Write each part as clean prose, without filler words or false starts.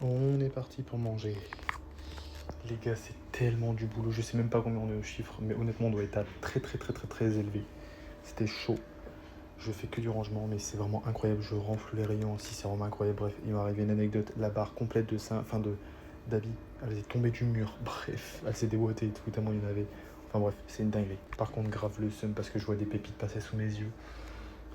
On est parti pour manger. Les gars, c'est tellement du boulot. Je sais même pas combien on est au chiffre, mais honnêtement, on doit être à très élevé. C'était chaud. Je fais que du rangement, mais c'est vraiment incroyable. Je renfle les rayons aussi, c'est vraiment incroyable. Bref, il m'est arrivé une anecdote. La barre complète de ça, enfin d'habits, elle est tombée du mur. Bref, elle s'est déboîtée et tout, tellement il y en avait. Enfin bref, c'est une dinguerie. Par contre, grave le seum parce que je vois des pépites passer sous mes yeux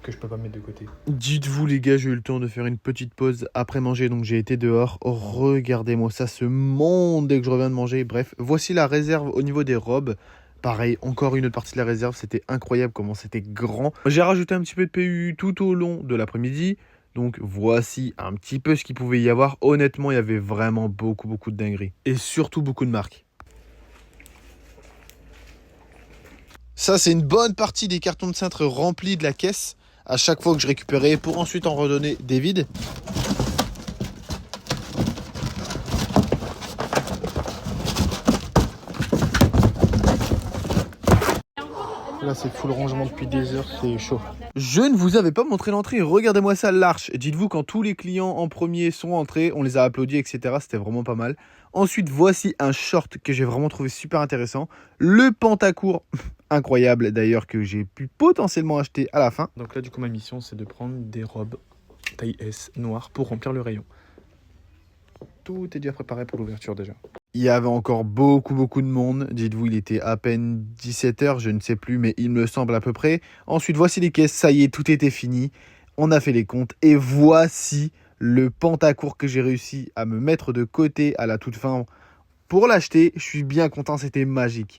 que je peux pas mettre de côté. Dites-vous les gars, j'ai eu le temps de faire une petite pause après manger, donc j'ai été dehors. Regardez-moi ça, ce monde dès que je reviens de manger. Bref, voici la réserve au niveau des robes. Pareil, encore une autre partie de la réserve, c'était incroyable comment c'était grand. J'ai rajouté un petit peu de PU tout au long de l'après-midi. Donc voici un petit peu ce qu'il pouvait y avoir. Honnêtement, il y avait vraiment beaucoup de dingueries. Et surtout beaucoup de marques. Ça, c'est une bonne partie des cartons de cintre remplis de la caisse à chaque fois que je récupérais pour ensuite en redonner des vides. Là, c'est full rangement depuis des heures, c'est chaud. Je ne vous avais pas montré l'entrée, regardez-moi ça, l'arche. Dites-vous, quand tous les clients en premier sont entrés, on les a applaudis, etc. C'était vraiment pas mal. Ensuite, voici un short que j'ai vraiment trouvé super intéressant. Le pantacourt, incroyable d'ailleurs, que j'ai pu potentiellement acheter à la fin. Donc là, du coup, ma mission, c'est de prendre des robes taille S noires pour remplir le rayon. Tout est déjà préparé pour l'ouverture déjà. Il y avait encore beaucoup de monde. Dites-vous, il était à peine 17h, je ne sais plus, mais il me semble à peu près. Ensuite, voici les caisses. Ça y est, tout était fini. On a fait les comptes. Et voici le pantacourt que j'ai réussi à me mettre de côté à la toute fin pour l'acheter. Je suis bien content, c'était magique.